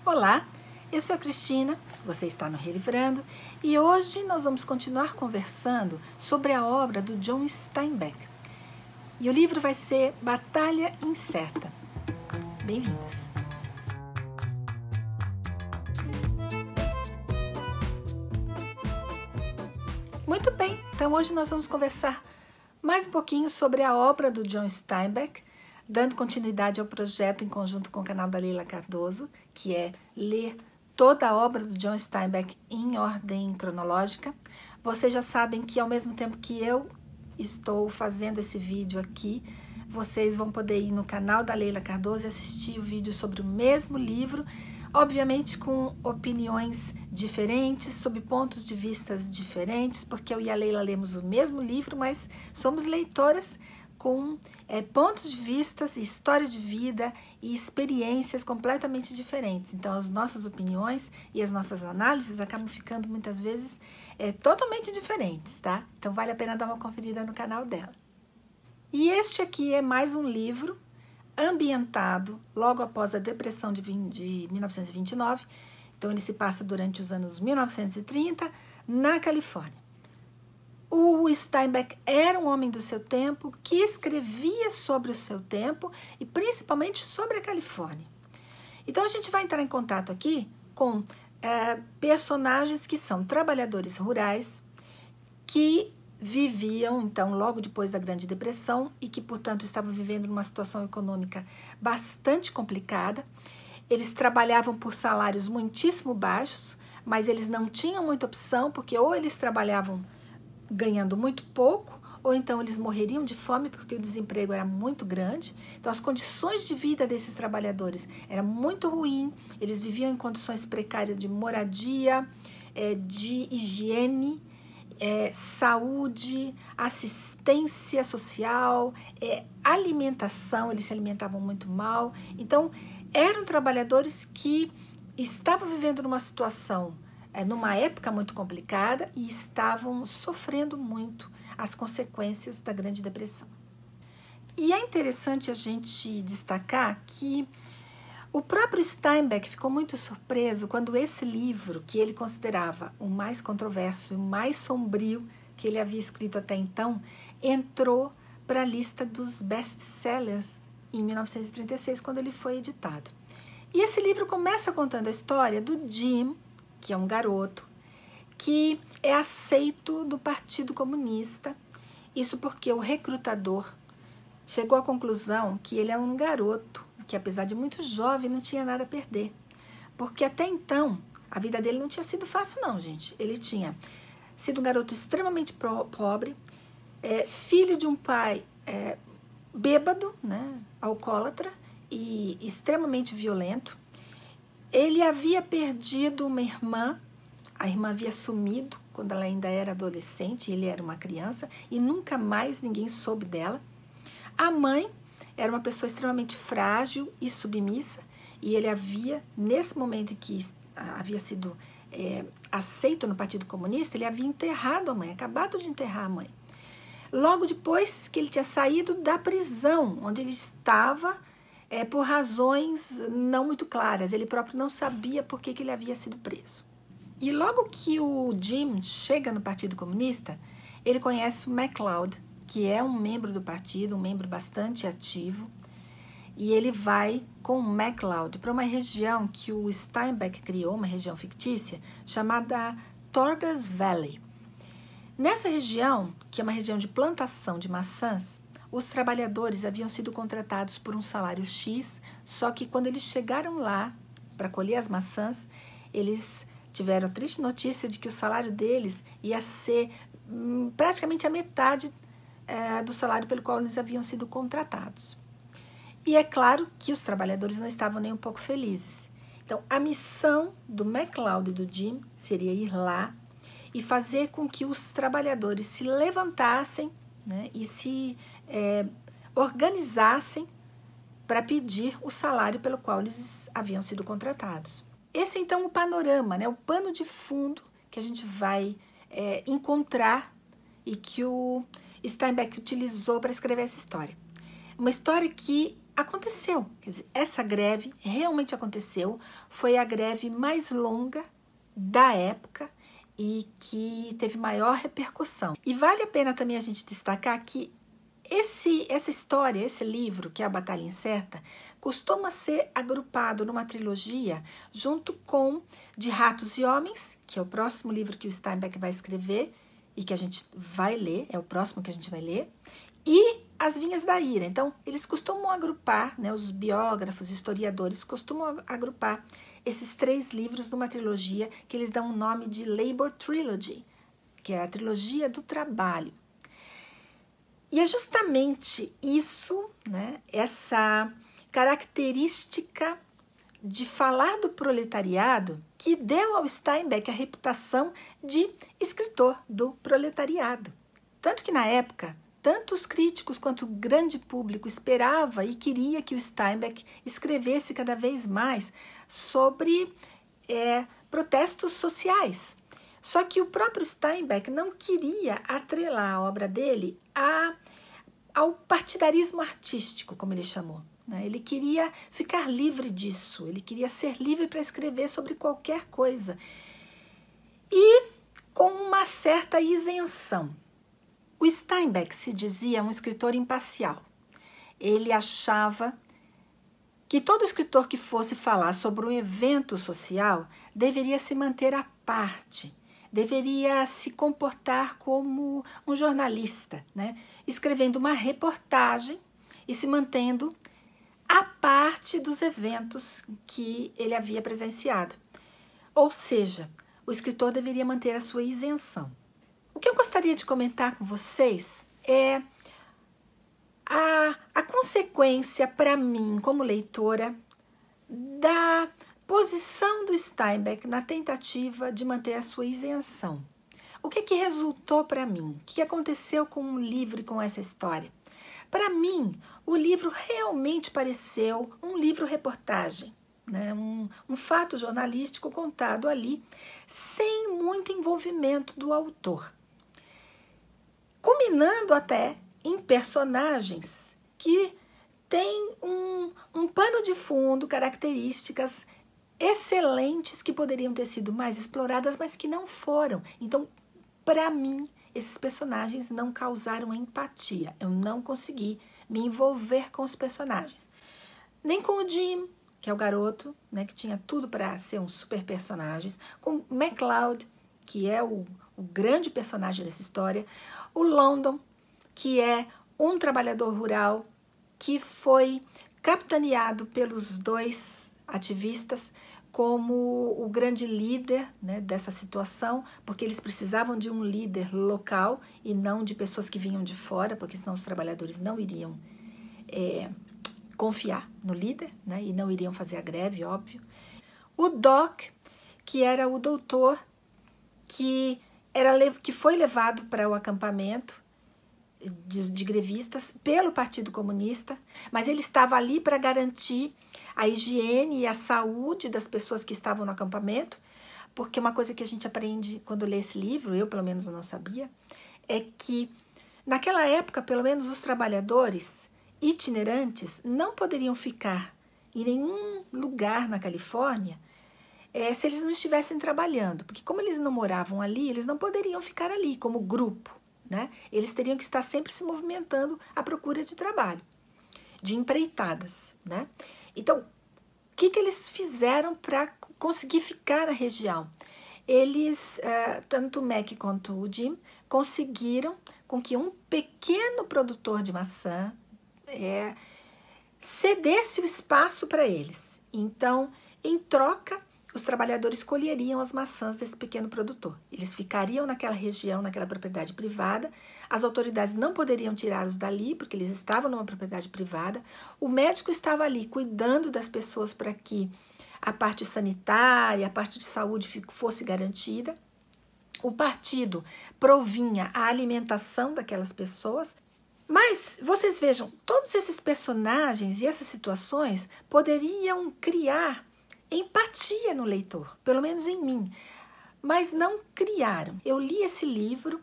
Olá, eu sou a Cristina, você está no Relivrando e hoje nós vamos continuar conversando sobre a obra do John Steinbeck. E o livro vai ser Batalha Incerta. Bem-vindos! Muito bem, então hoje nós vamos conversar mais um pouquinho sobre a obra do John Steinbeck, dando continuidade ao projeto em conjunto com o canal da Leila Cardoso, que é ler toda a obra do John Steinbeck em ordem cronológica. Vocês já sabem que ao mesmo tempo que eu estou fazendo esse vídeo aqui, vocês vão poder ir no canal da Leila Cardoso e assistir o vídeo sobre o mesmo livro, obviamente com opiniões diferentes, sob pontos de vista diferentes, porque eu e a Leila lemos o mesmo livro, mas somos leitoras com pontos de vista, histórias de vida e experiências completamente diferentes. Então, as nossas opiniões e as nossas análises acabam ficando muitas vezes totalmente diferentes, tá? Então, vale a pena dar uma conferida no canal dela. E este aqui é mais um livro ambientado logo após a Depressão de 1929. Então, ele se passa durante os anos 1930 na Califórnia. O Steinbeck era um homem do seu tempo que escrevia sobre o seu tempo e principalmente sobre a Califórnia. Então a gente vai entrar em contato aqui com personagens que são trabalhadores rurais que viviam então logo depois da Grande Depressão e que portanto estavam vivendo numa situação econômica bastante complicada. Eles trabalhavam por salários muitíssimo baixos, mas eles não tinham muita opção porque ou eles trabalhavam ganhando muito pouco, ou então eles morreriam de fome porque o desemprego era muito grande. Então as condições de vida desses trabalhadores era muito ruim, eles viviam em condições precárias de moradia, de higiene, saúde, assistência social, alimentação, eles se alimentavam muito mal. Então eram trabalhadores que estavam vivendo numa situação numa época muito complicada e estavam sofrendo muito as consequências da Grande Depressão. E é interessante a gente destacar que o próprio Steinbeck ficou muito surpreso quando esse livro, que ele considerava o mais controverso e o mais sombrio que ele havia escrito até então, entrou para a lista dos best-sellers em 1936, quando ele foi editado. E esse livro começa contando a história do Jim, que é um garoto, que é aceito do Partido Comunista, isso porque o recrutador chegou à conclusão que ele é um garoto, que apesar de muito jovem, não tinha nada a perder, porque até então, a vida dele não tinha sido fácil não, gente. Ele tinha sido um garoto extremamente pobre, filho de um pai bêbado, né, alcoólatra e extremamente violento. Ele havia perdido uma irmã, a irmã havia sumido quando ela ainda era adolescente, ele era uma criança, e nunca mais ninguém soube dela. A mãe era uma pessoa extremamente frágil e submissa, e ele havia, nesse momento em que havia sido aceito no Partido Comunista, ele havia enterrado a mãe, acabado de enterrar a mãe. Logo depois que ele tinha saído da prisão, onde ele estava, por razões não muito claras. Ele próprio não sabia por que ele havia sido preso. E logo que o Jim chega no Partido Comunista, ele conhece o MacLeod, que é um membro do partido, um membro bastante ativo, e ele vai com o MacLeod para uma região que o Steinbeck criou, uma região fictícia, chamada Torgers Valley. Nessa região, que é uma região de plantação de maçãs, os trabalhadores haviam sido contratados por um salário X, só que quando eles chegaram lá para colher as maçãs, eles tiveram a triste notícia de que o salário deles ia ser praticamente a metade do salário pelo qual eles haviam sido contratados. E é claro que os trabalhadores não estavam nem um pouco felizes. Então, a missão do MacLeod e do Jim seria ir lá e fazer com que os trabalhadores se levantassem, né, e se organizassem para pedir o salário pelo qual eles haviam sido contratados. Esse é então o panorama, né, o pano de fundo que a gente vai encontrar e que o Steinbeck utilizou para escrever essa história. Uma história que aconteceu. Quer dizer, essa greve realmente aconteceu, foi a greve mais longa da época e que teve maior repercussão. E vale a pena também a gente destacar que essa história, esse livro, que é A Batalha Incerta, costuma ser agrupado numa trilogia junto com De Ratos e Homens, que é o próximo livro que o Steinbeck vai escrever e que a gente vai ler, é o próximo que a gente vai ler, e As Vinhas da Ira. Então, eles costumam agrupar, né, os biógrafos, historiadores, costumam agrupar esses 3 livros numa trilogia que eles dão o nome de Labor Trilogy, que é a trilogia do trabalho. E é justamente isso, né, essa característica de falar do proletariado que deu ao Steinbeck a reputação de escritor do proletariado. Tanto que na época, tanto os críticos quanto o grande público esperava e queria que o Steinbeck escrevesse cada vez mais sobre protestos sociais. Só que o próprio Steinbeck não queria atrelar a obra dele ao partidarismo artístico, como ele chamou, né? Ele queria ficar livre disso, ele queria ser livre para escrever sobre qualquer coisa e com uma certa isenção. O Steinbeck se dizia um escritor imparcial. Ele achava que todo escritor que fosse falar sobre um evento social deveria se manter à parte, deveria se comportar como um jornalista, né? Escrevendo uma reportagem e se mantendo à parte dos eventos que ele havia presenciado. Ou seja, o escritor deveria manter a sua isenção. O que eu gostaria de comentar com vocês é a consequência para mim, como leitora, da posição do Steinbeck na tentativa de manter a sua isenção. O que resultou para mim? O que aconteceu com o livro e com essa história? Para mim, o livro realmente pareceu um livro-reportagem, né? Um fato jornalístico contado ali, sem muito envolvimento do autor. Culminando até em personagens que têm um pano de fundo, características excelentes que poderiam ter sido mais exploradas, mas que não foram. Então, para mim, esses personagens não causaram empatia. Eu não consegui me envolver com os personagens. Nem com o Jim, que é o garoto, né, que tinha tudo para ser um super personagem, com o MacLeod, que é o grande personagem dessa história, o London, que é um trabalhador rural que foi capitaneado pelos 2 ativistas como o grande líder, né, dessa situação, porque eles precisavam de um líder local e não de pessoas que vinham de fora, porque senão os trabalhadores não iriam confiar no líder, né, e não iriam fazer a greve, óbvio. O Doc, que era o doutor que foi levado para o acampamento de grevistas pelo Partido Comunista, mas ele estava ali para garantir a higiene e a saúde das pessoas que estavam no acampamento, porque uma coisa que a gente aprende quando lê esse livro, eu pelo menos não sabia, é que naquela época, pelo menos os trabalhadores itinerantes não poderiam ficar em nenhum lugar na Califórnia se eles não estivessem trabalhando, porque como eles não moravam ali, eles não poderiam ficar ali como grupo, né? Eles teriam que estar sempre se movimentando à procura de trabalho, de empreitadas, né? Então, o que eles fizeram para conseguir ficar na região? Eles, tanto o Mac quanto o Jim, conseguiram com que um pequeno produtor de maçã cedesse o espaço para eles. Então, em troca, os trabalhadores colheriam as maçãs desse pequeno produtor. Eles ficariam naquela região, naquela propriedade privada. As autoridades não poderiam tirá-los dali, porque eles estavam numa propriedade privada. O médico estava ali cuidando das pessoas para que a parte sanitária, a parte de saúde fosse garantida. O partido provinha a alimentação daquelas pessoas. Mas, vocês vejam, todos esses personagens e essas situações poderiam criar empatia no leitor, pelo menos em mim, mas não criaram. Eu li esse livro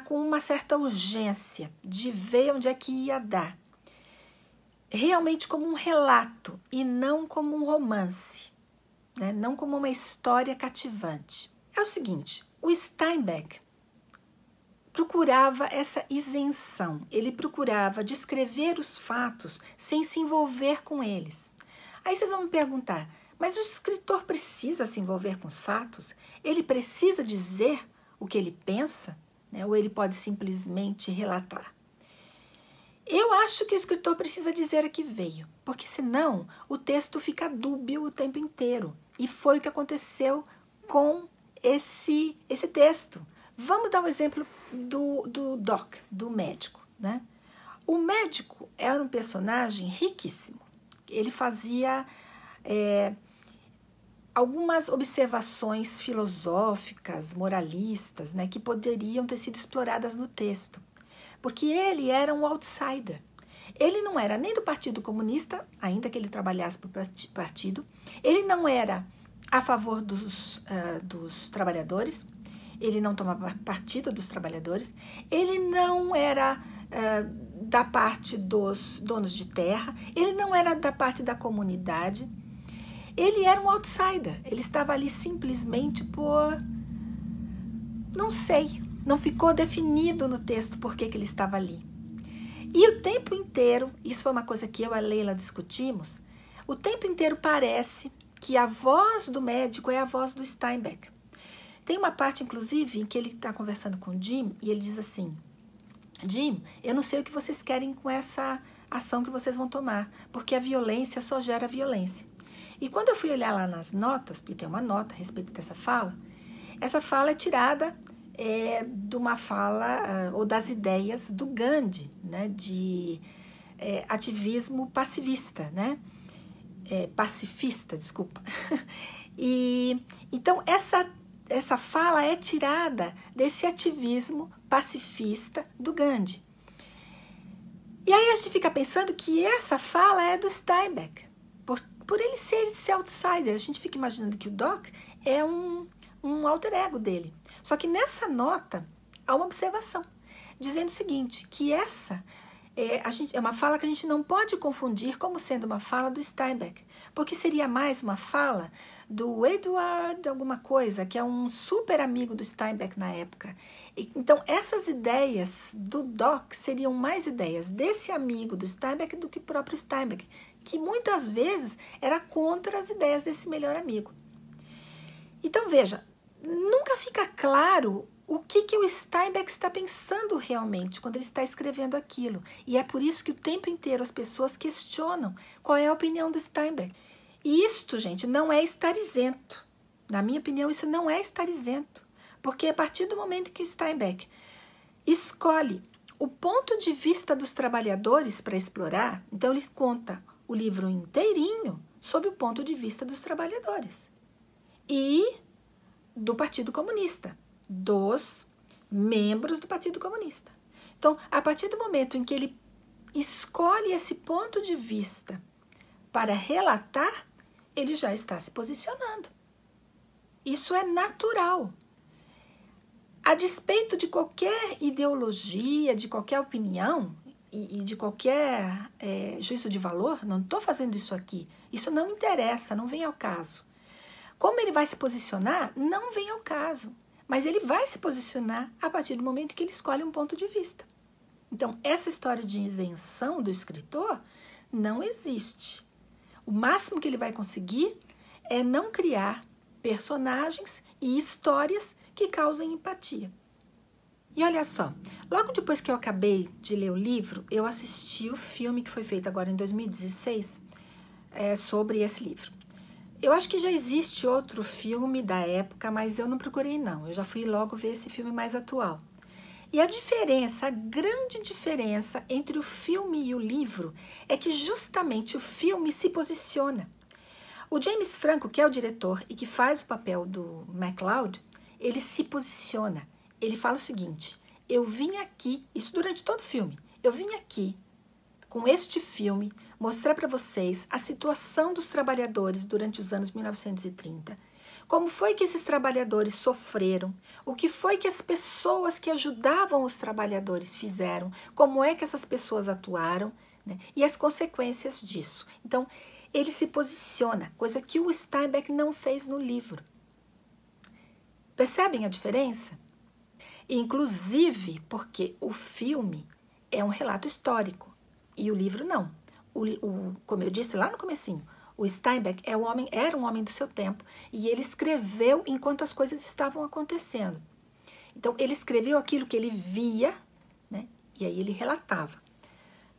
com uma certa urgência de ver onde é que ia dar. realmente como um relato e não como um romance, né? Não como uma história cativante. É o seguinte, o Steinbeck procurava essa isenção, ele procurava descrever os fatos sem se envolver com eles. Aí vocês vão me perguntar, mas o escritor precisa se envolver com os fatos? Ele precisa dizer o que ele pensa? Né? Ou ele pode simplesmente relatar? Eu acho que o escritor precisa dizer a que veio, porque senão o texto fica dúbio o tempo inteiro. E foi o que aconteceu com esse texto. Vamos dar um exemplo do Doc, do médico, né? O médico era um personagem riquíssimo. Ele fazia algumas observações filosóficas, moralistas, né, que poderiam ter sido exploradas no texto. Porque ele era um outsider. Ele não era nem do Partido Comunista, ainda que ele trabalhasse para o partido. Ele não era a favor dos trabalhadores. Ele não tomava partido dos trabalhadores. Ele não era da parte dos donos de terra. Ele não era da parte da comunidade. Ele era um outsider. Ele estava ali simplesmente por... não sei. Não ficou definido no texto por que ele estava ali. E o tempo inteiro, isso foi uma coisa que eu e a Leila discutimos, o tempo inteiro parece que a voz do médico é a voz do Steinbeck. Tem uma parte, inclusive, em que ele está conversando com o Jim e ele diz assim, Jim, eu não sei o que vocês querem com essa ação que vocês vão tomar, porque a violência só gera violência. E quando eu fui olhar lá nas notas, porque tem uma nota a respeito dessa fala, essa fala é tirada de uma fala ou das ideias do Gandhi, né, de ativismo pacifista, né, pacifista, desculpa. E então essa fala é tirada desse ativismo pacifista do Gandhi. E aí a gente fica pensando que essa fala é do Steinbeck, por ele ser outsider. A gente fica imaginando que o Doc é um alter ego dele. Só que nessa nota há uma observação, dizendo o seguinte, que essa é uma fala que a gente não pode confundir como sendo uma fala do Steinbeck, porque seria mais uma fala do Edward alguma coisa, que é um super amigo do Steinbeck na época. Então essas ideias do Doc seriam mais ideias desse amigo do Steinbeck do que o próprio Steinbeck, que muitas vezes era contra as ideias desse melhor amigo. Então veja, nunca fica claro o que o Steinbeck está pensando realmente quando ele está escrevendo aquilo. E é por isso que o tempo inteiro as pessoas questionam qual é a opinião do Steinbeck. E isto, gente, não é estar isento. Na minha opinião, isso não é estar isento. Porque a partir do momento que o Steinbeck escolhe o ponto de vista dos trabalhadores para explorar, então ele conta o livro inteirinho sob o ponto de vista dos trabalhadores. E do Partido Comunista, dos membros do Partido Comunista. Então, a partir do momento em que ele escolhe esse ponto de vista para relatar, ele já está se posicionando. Isso é natural. A despeito de qualquer ideologia, de qualquer opinião e de qualquer juízo de valor, não estou fazendo isso aqui. Isso não interessa, não vem ao caso. Como ele vai se posicionar, não vem ao caso. Mas ele vai se posicionar a partir do momento que ele escolhe um ponto de vista. Então, essa história de isenção do escritor não existe. O máximo que ele vai conseguir é não criar personagens e histórias que causem empatia. E olha só, logo depois que eu acabei de ler o livro, eu assisti o filme que foi feito agora em 2016 sobre esse livro. Eu acho que já existe outro filme da época, mas eu não procurei não. Eu já fui logo ver esse filme mais atual. E a diferença, a grande diferença entre o filme e o livro é que justamente o filme se posiciona. O James Franco, que é o diretor e que faz o papel do MacLeod, ele se posiciona. Ele fala o seguinte, eu vim aqui, isso durante todo o filme, eu vim aqui com este filme mostrar para vocês a situação dos trabalhadores durante os anos 1930. Como foi que esses trabalhadores sofreram? O que foi que as pessoas que ajudavam os trabalhadores fizeram? Como é que essas pessoas atuaram? né? E as consequências disso. Então, ele se posiciona, coisa que o Steinbeck não fez no livro. Percebem a diferença? Inclusive porque o filme é um relato histórico e o livro não. Como eu disse lá no comecinho, o Steinbeck era um homem do seu tempo e ele escreveu enquanto as coisas estavam acontecendo. Então, ele escreveu aquilo que ele via, né? E aí ele relatava.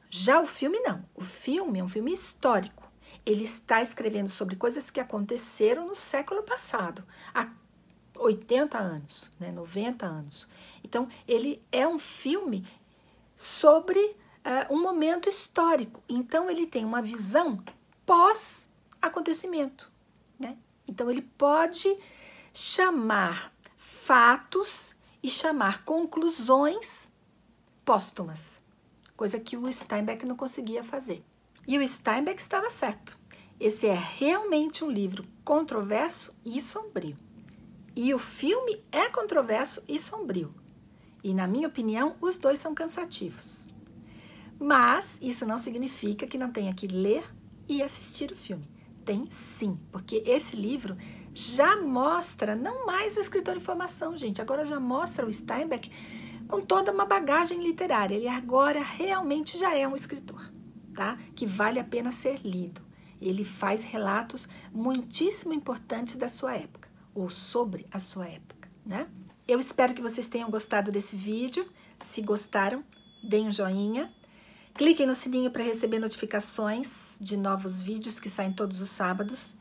Já o filme não. O filme é um filme histórico. Ele está escrevendo sobre coisas que aconteceram no século passado, há 80 anos, né? 90 anos. Então, ele é um filme sobre um momento histórico. Então, ele tem uma visão pós-acontecimento, né? Então, ele pode chamar fatos e chamar conclusões póstumas, coisa que o Steinbeck não conseguia fazer. E o Steinbeck estava certo. Esse é realmente um livro controverso e sombrio. E o filme é controverso e sombrio. E, na minha opinião, os dois são cansativos. Mas isso não significa que não tenha que ler e assistir o filme. Tem sim, porque esse livro já mostra, não mais o escritor em formação, gente, agora já mostra o Steinbeck com toda uma bagagem literária. Ele agora realmente já é um escritor, tá? Que vale a pena ser lido. Ele faz relatos muitíssimo importantes da sua época, ou sobre a sua época, né? Eu espero que vocês tenham gostado desse vídeo. Se gostaram, deem um joinha. Cliquem no sininho para receber notificações de novos vídeos que saem todos os sábados.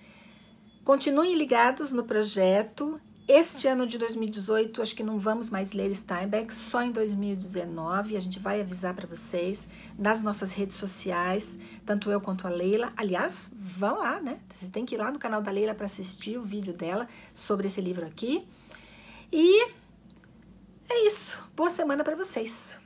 Continuem ligados no projeto. Este ano de 2018, acho que não vamos mais ler Steinbeck, só em 2019. A gente vai avisar para vocês nas nossas redes sociais, tanto eu quanto a Leila. Aliás, vão lá, né? Você tem que ir lá no canal da Leila para assistir o vídeo dela sobre esse livro aqui. E é isso. Boa semana para vocês.